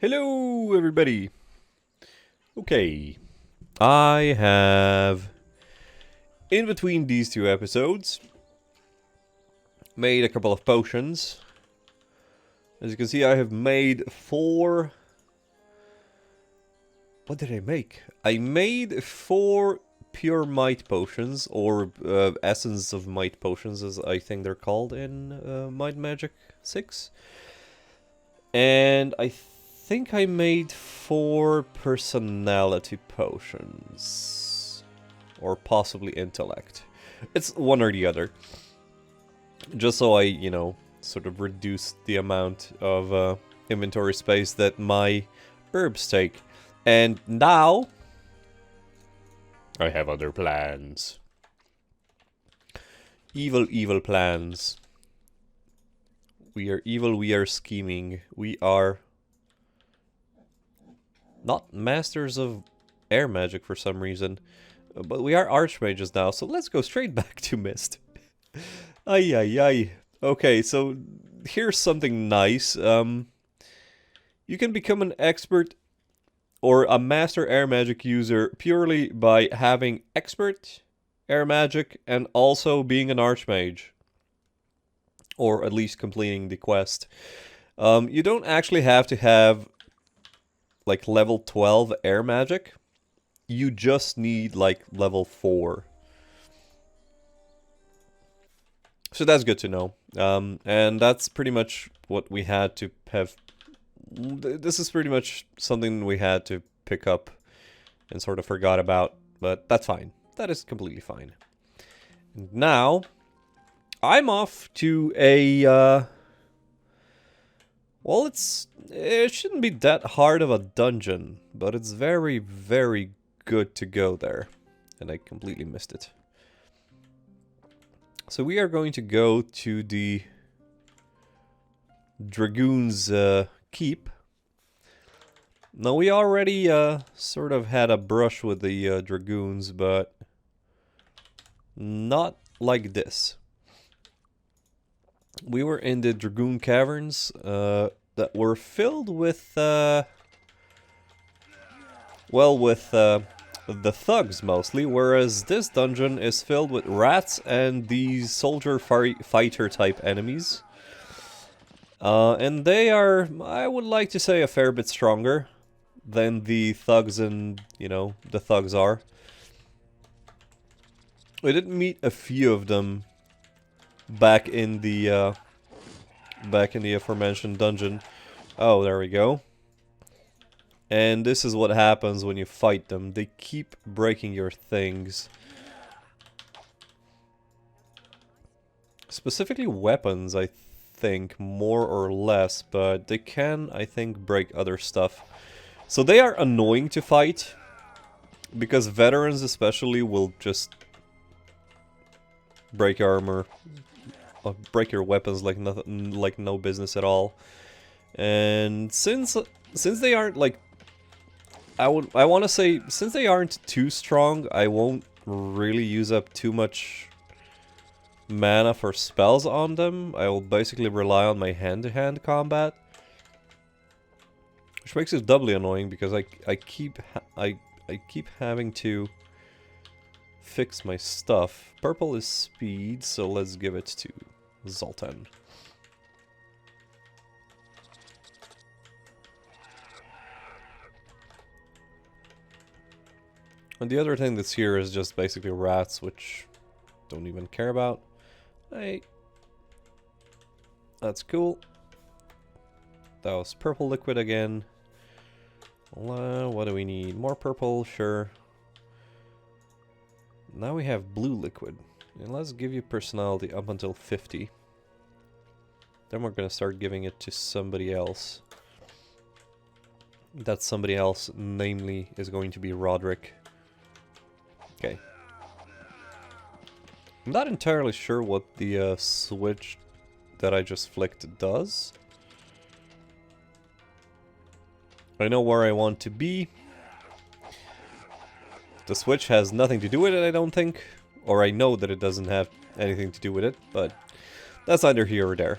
Hello, everybody. Okay, I have, in between these two episodes, made a couple of potions. As you can see, I have made 4... What did I make? I made 4 pure might potions, or essence of might potions, as I think they're called in Might Magic 6. And I think I made 4 personality potions. Or possibly intellect. It's one or the other. Just so I, sort of reduce the amount of inventory space that my herbs take. And now I have other plans. Evil, evil plans. We are evil, we are scheming. We are not masters of air magic for some reason. But we are archmages now, so let's go straight back to Mist. Ay, ay, ay. Okay, so here's something nice. You can become an expert or a master air magic user purely by having expert air magic and also being an archmage. Or at least completing the quest. You don't actually have to have like level 12 air magic. You just need like level 4. So that's good to know. And that's pretty much what we had to have. This is pretty much something we had to pick up and sort of forgot about. But that's fine. That is completely fine. And now, I'm off to a... well, it shouldn't be that hard of a dungeon. But it's very, very good to go there. And I completely missed it. So we are going to go to the Dragoon's keep. Now we already sort of had a brush with the Dragoons, but not like this. We were in the Dragoon caverns that were filled with, the thugs mostly, whereas this dungeon is filled with rats and these soldier fighter type enemies. And they are, I would like to say, a fair bit stronger than the thugs and, the thugs are. We did meet a few of them back in the aforementioned dungeon. Oh, there we go. And this is what happens when you fight them. They keep breaking your things. Specifically weapons, I think, more or less, but they can, I think, break other stuff. So they are annoying to fight, because veterans especially will just break your armor, break your weapons like nothing, like no business at all. And since they aren't like, I want to say, since they aren't too strong, I won't really use up too much mana for spells on them. I will basically rely on my hand-to-hand combat, which makes it doubly annoying because I keep having to fix my stuff. Purple is speed, so let's give it to Zoltan. And the other thing that's here is just basically rats, which don't even care about. Hey, that's cool. That was purple liquid again. What do we need? More purple, sure. Now we have blue liquid. And let's give you personality up until 50. Then we're gonna start giving it to somebody else. That somebody else, namely, is going to be Roderick. Okay. I'm not entirely sure what the switch that I just flicked does. I know where I want to be. The switch has nothing to do with it, I don't think. Or I know that it doesn't have anything to do with it, but that's neither here or there.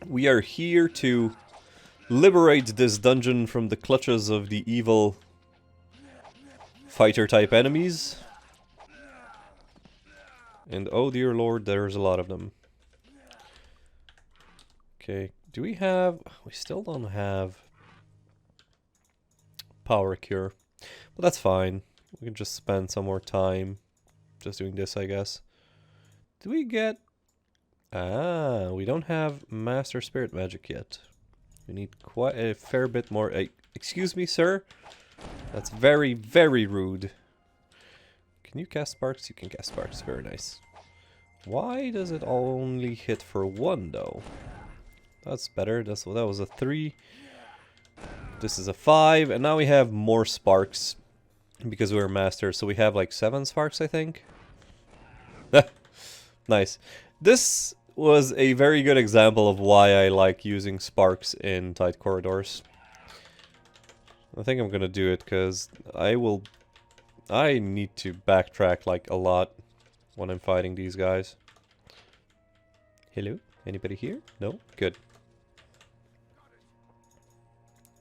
We are here to liberate this dungeon from the clutches of the evil fighter type enemies. And oh dear lord, there's a lot of them. Okay, do we have... We still don't have power cure. But that's fine. We can just spend some more time just doing this, I guess. Do we get... Ah, we don't have Master Spirit Magic yet. We need quite a fair bit more... excuse me, sir? That's very, very rude. Can you cast sparks? You can cast sparks. Very nice. Why does it only hit for 1, though? That's better. That was a 3. This is a 5. And now we have more sparks. Because we're master. So we have like 7 sparks, I think. Nice. This was a very good example of why I like using sparks in tight corridors. I think I'm gonna do it because I need to backtrack like a lot when I'm fighting these guys. Hello? Anybody here? No? Good.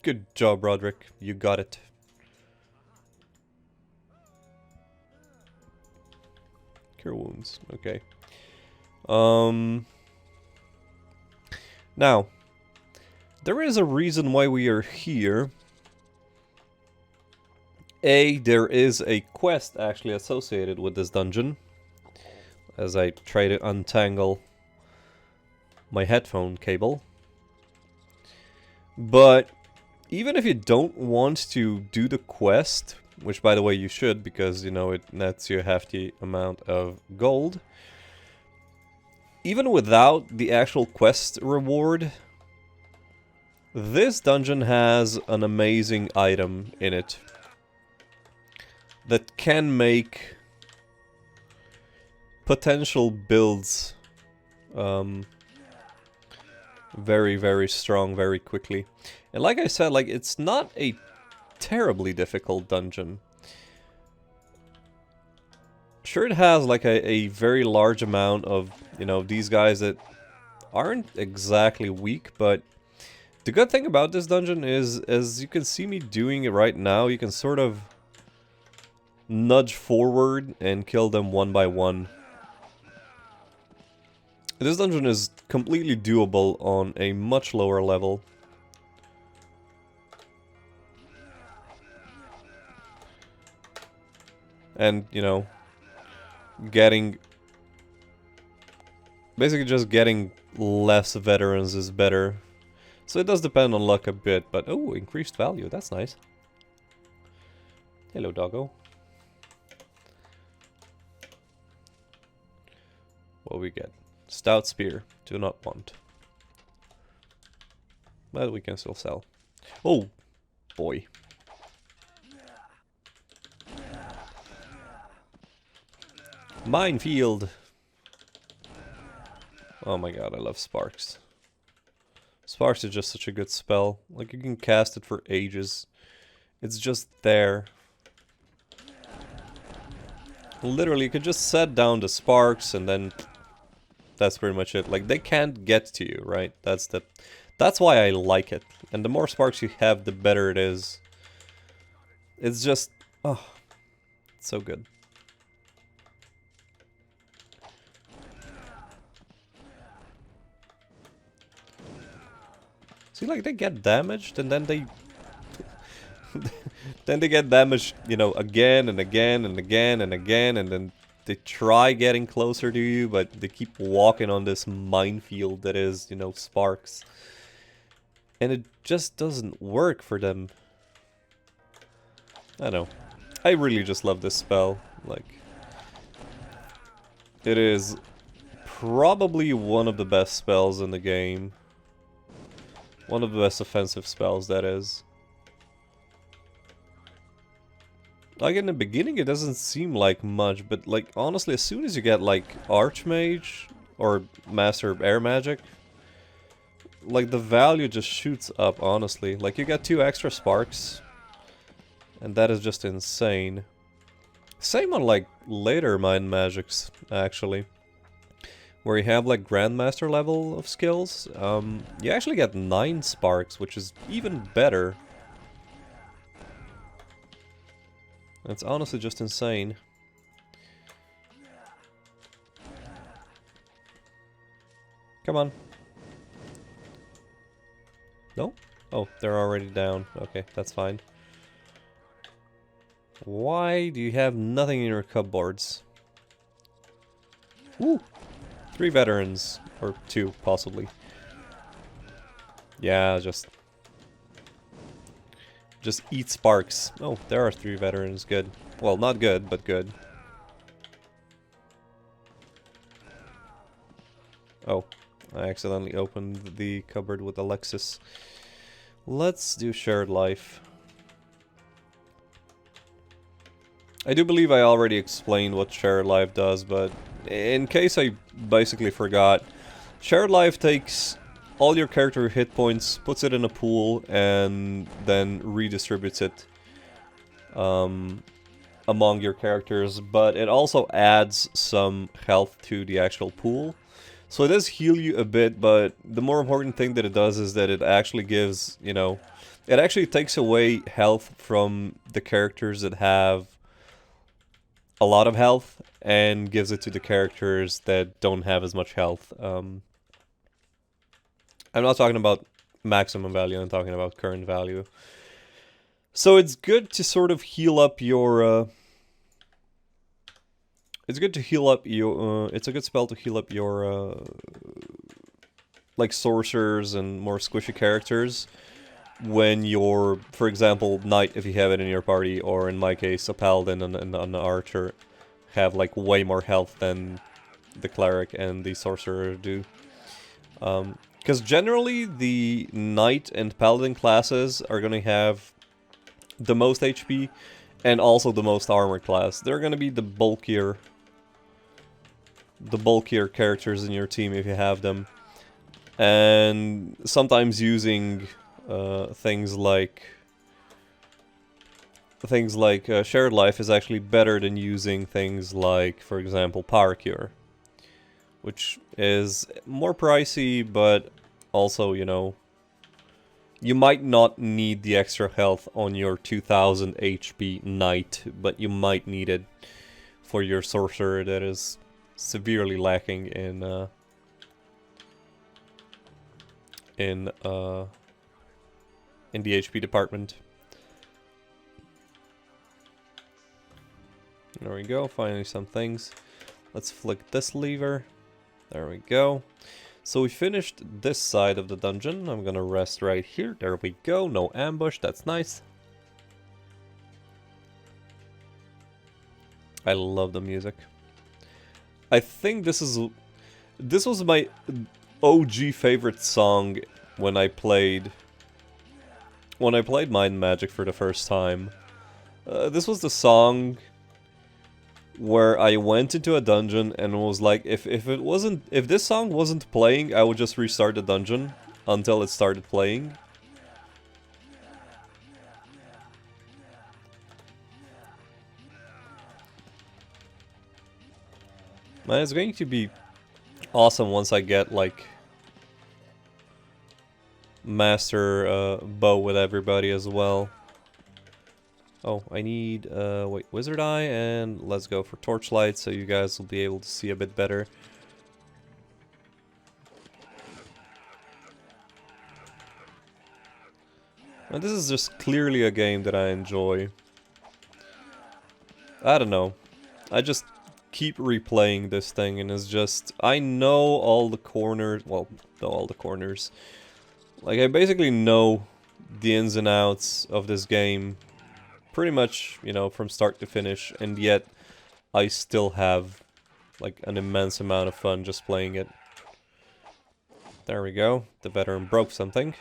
Good job, Roderick. You got it. Cure wounds. Okay. Now, there is a reason why we are here. There is a quest actually associated with this dungeon. As I try to untangle my headphone cable. But even if you don't want to do the quest, which by the way you should because, you know, it nets you a hefty amount of gold. Even without the actual quest reward, this dungeon has an amazing item in it that can make potential builds very, very strong very quickly. And like I said, like, it's not a terribly difficult dungeon. Sure, it has like a very large amount of, you know, these guys that aren't exactly weak, but the good thing about this dungeon is, as you can see me doing it right now, you can sort of nudge forward and kill them one by one. This dungeon is completely doable on a much lower level. And, you know, basically just getting less veterans is better. So it does depend on luck a bit, but oh, increased value, that's nice. Hello, doggo. What we get? Stout spear, do not want. But we can still sell. Oh, boy. Minefield! Oh my god, I love sparks. Sparks is just such a good spell. Like, you can cast it for ages. It's just there. Literally, you can just set down the sparks and then that's pretty much it. Like, they can't get to you, right? That's why I like it. And the more sparks you have, the better it is. It's just, oh, it's so good. See, like, they get damaged, and then they... then they get damaged, you know, again, and again, and again, and again, and then they try getting closer to you, but they keep walking on this minefield that is, you know, sparks. And it just doesn't work for them. I know. I really just love this spell. Like, it is probably one of the best spells in the game. One of the best offensive spells, that is. Like, in the beginning it doesn't seem like much, but like, honestly, as soon as you get like Archmage or Master Air Magic, like, the value just shoots up, honestly. Like, you get 2 extra sparks, and that is just insane. Same on like later mind magics, actually. where you have like Grandmaster level of skills, you actually get 9 sparks, which is even better. That's honestly just insane. Come on. No? Oh, they're already down. Okay, that's fine. Why do you have nothing in your cupboards? Woo! 3 veterans. Or 2, possibly. Yeah, just eat sparks. Oh, there are 3 veterans. Good. Well, not good, but good. Oh, I accidentally opened the cupboard with Alexis. Let's do shared life. I do believe I already explained what shared life does, but in case I basically forgot, shared life takes all your character hit points, puts it in a pool, and then redistributes it among your characters, but it also adds some health to the actual pool. So it does heal you a bit, but the more important thing that it does is that it actually gives, you know, it actually takes away health from the characters that have a lot of health and gives it to the characters that don't have as much health. I'm not talking about maximum value, I'm talking about current value. So it's good to sort of heal up your... it's good to heal up your... it's a good spell to heal up your... like sorcerers and more squishy characters when you're, for example, knight if you have it in your party, or in my case a paladin and an archer have like way more health than the cleric and the sorcerer do. Because generally the knight and paladin classes are going to have the most HP and also the most armor class. They're going to be the bulkier characters in your team if you have them. And sometimes using things like shared life is actually better than using things like, for example, power cure, which is more pricey, but also, you know, you might not need the extra health on your 2000 HP knight, but you might need it for your sorcerer that is severely lacking in the HP department. There we go, finally some things. Let's flick this lever. There we go. So we finished this side of the dungeon. I'm gonna rest right here. There we go, no ambush, that's nice. I love the music. I think this was my OG favorite song when I played Mind Magic for the first time. This was the song where I went into a dungeon and was like, if this song wasn't playing, I would just restart the dungeon until it started playing. Man, it's going to be awesome once I get like master bow with everybody as well. Oh, I need, wait, Wizard Eye, and let's go for Torchlight so you guys will be able to see a bit better. And this is just clearly a game that I enjoy. I don't know. I just keep replaying this thing, and it's just, I know all the corners, well, know all the corners. Like, I basically know the ins and outs of this game pretty much, you know, from start to finish, and yet I still have like an immense amount of fun just playing it. There we go. The veteran broke something.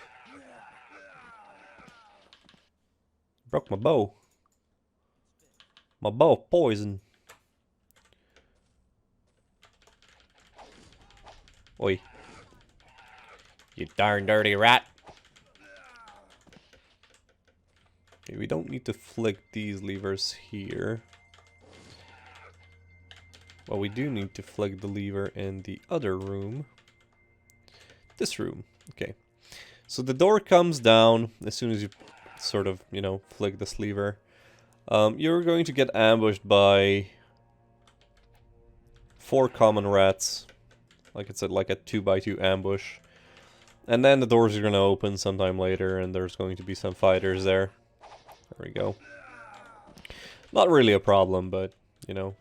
Broke my bow. My bow of poison. Oi. You darn dirty rat. Okay, we don't need to flick these levers here. Well, we do need to flick the lever in the other room. This room. Okay. So the door comes down as soon as you sort of, you know, flick this lever. You're going to get ambushed by 4 common rats. Like it's like a 2x2 ambush. And then the doors are going to open sometime later and there's going to be some fighters there. There we go. Not really a problem, but, you know.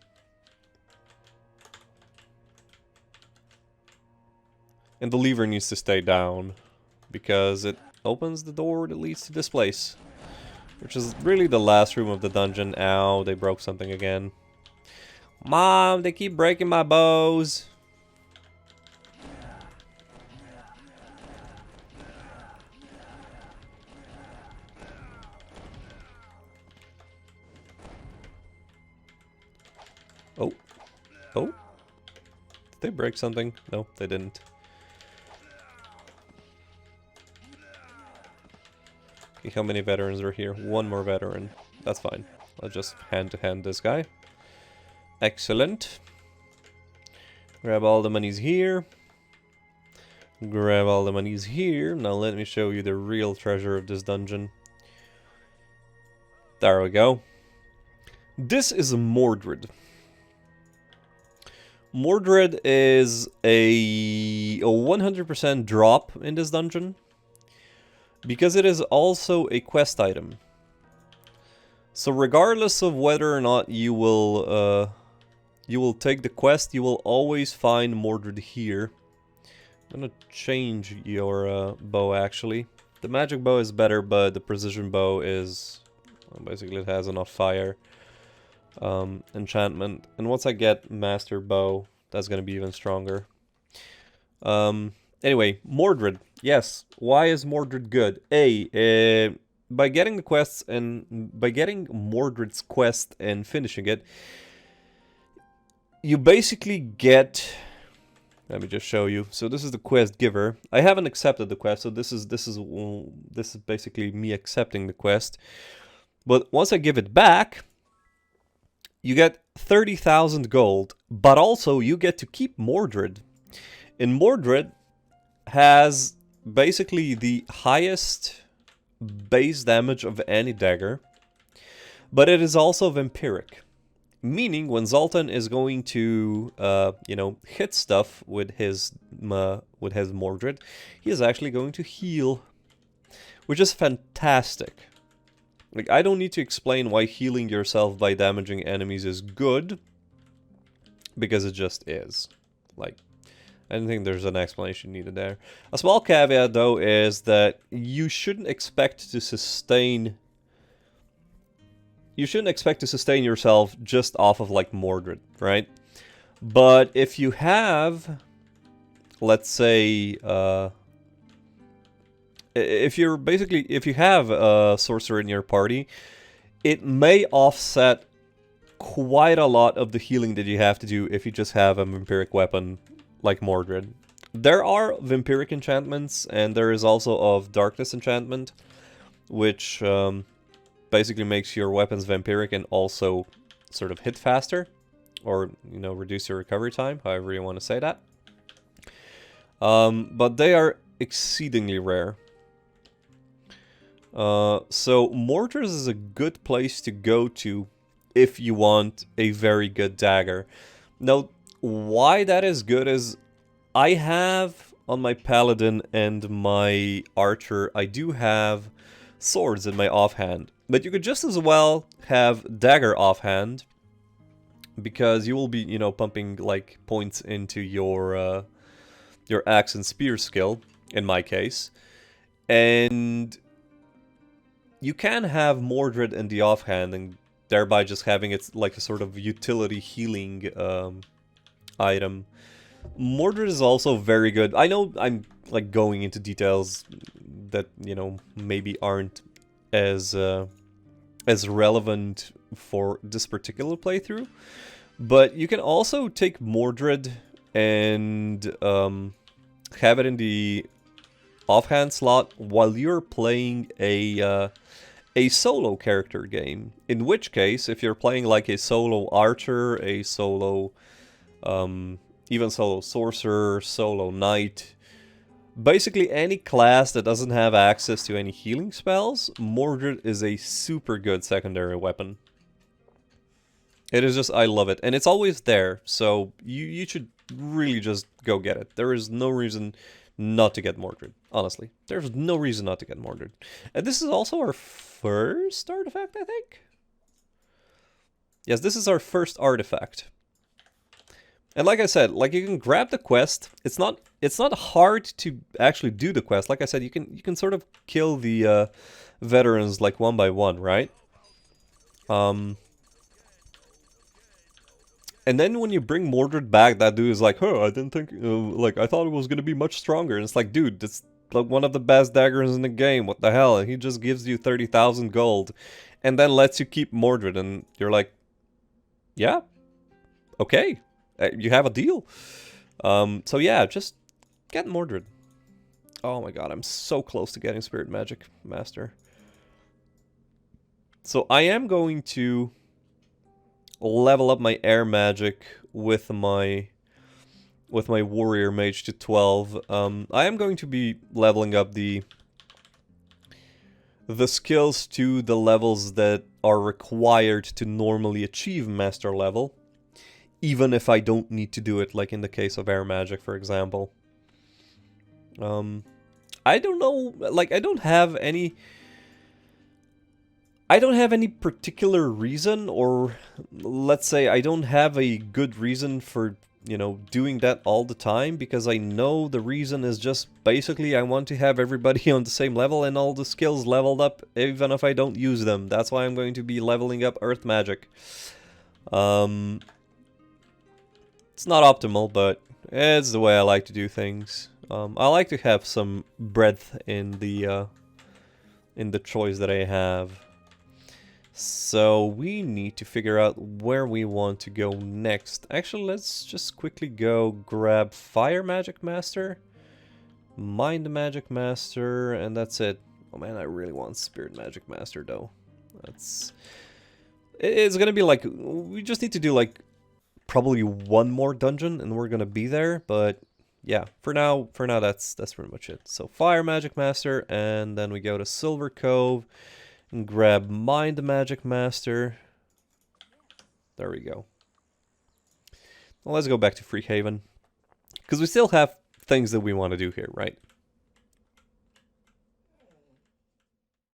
And the lever needs to stay down, because it opens the door that leads to this place. Which is really the last room of the dungeon. Ow, they broke something again. Mom, they keep breaking my bows. Oh. Oh. Did they break something? No, they didn't. Okay, how many veterans are here? 1 more veteran. That's fine. I'll just hand-to-hand this guy. Excellent. Grab all the monies here. Grab all the monies here. Now let me show you the real treasure of this dungeon. There we go. This is Mordred. Mordred is a 100% drop in this dungeon, because it is also a quest item. So regardless of whether or not you will take the quest, you will always find Mordred here. I'm gonna change your bow actually. The magic bow is better, but the precision bow is, well, basically it has enough fire. Enchantment, and once I get master bow, that's gonna be even stronger. Anyway, Mordred. Yes, why is Mordred good? By getting the quests and by getting Mordred's quest and finishing it, you basically get. Let me just show you. So this is the quest giver. I haven't accepted the quest, so this is basically me accepting the quest. But once I give it back, you get 30,000 gold, but also you get to keep Mordred. And Mordred has basically the highest base damage of any dagger, but it is also vampiric. Meaning when Zoltan is going to, you know, hit stuff with his Mordred, he is actually going to heal, which is fantastic. Like, I don't need to explain why healing yourself by damaging enemies is good, because it just is. Like, I don't think there's an explanation needed there. A small caveat, though, is that you shouldn't expect to sustain... You shouldn't expect to sustain yourself just off of, like, Mordred, right? But if you have, let's say, if you have a sorcerer in your party, it may offset quite a lot of the healing that you have to do if you just have a vampiric weapon like Mordred. There are vampiric enchantments, and there is also of darkness enchantment, which basically makes your weapons vampiric and also sort of hit faster, or, you know, reduce your recovery time, however you want to say that. But they are exceedingly rare. So Mordred is a good place to go to if you want a very good dagger. Now, why that is good is I have on my paladin and my archer, I do have swords in my offhand. But you could just as well have dagger offhand, because you will be, you know, pumping like points into your axe and spear skill, in my case. And you can have Mordred in the offhand and thereby just having it like a sort of utility healing item. Mordred is also very good. I know I'm like going into details that, you know, maybe aren't as relevant for this particular playthrough, but you can also take Mordred and have it in the offhand slot while you're playing a solo character game. In which case, if you're playing like a solo archer, a solo Even solo sorcerer, solo knight. Basically any class that doesn't have access to any healing spells, Mordred is a super good secondary weapon. It is just, I love it. And it's always there, so you should really just go get it. There is no reason not to get Mordred, honestly. There's no reason not to get Mordred. And this is also our first artifact, I think? Yes, this is our first artifact. And like I said, like you can grab the quest. It's not hard to actually do the quest. Like I said, you can sort of kill the veterans like one by one, right? And then when you bring Mordred back, that dude is like, "Huh, I didn't think like I thought it was gonna be much stronger." And it's like, dude, that's like one of the best daggers in the game. What the hell? And he just gives you 30,000 gold, and then lets you keep Mordred, and you're like, yeah, okay. You have a deal. So yeah, just get Mordred. Oh my god, I'm so close to getting Spirit Magic Master. So I am going to level up my air magic with my warrior mage to 12. I am going to be leveling up the skills to the levels that are required to normally achieve master level. Even if I don't need to do it, like in the case of air magic, for example. I don't know, like I don't have any particular reason, or let's say I don't have a good reason for, you know, doing that all the time, because I know the reason is just basically I want to have everybody on the same level and all the skills leveled up, even if I don't use them. That's why I'm going to be leveling up earth magic. It's not optimal, but it's the way I like to do things. I like to have some breadth in the choice that I have. So we need to figure out where we want to go next. Actually, let's just quickly go grab Fire Magic Master, Mind Magic Master, and that's it. Oh man, I really want Spirit Magic Master though. It's gonna be like, we just need to do like probably one more dungeon and we're gonna be there, but yeah, for now that's pretty much it. So Fire Magic Master, and then we go to Silver Cove and grab Mind Magic Master. There we go. Well, let's go back to Freehaven, because we still have things that we want to do here, right?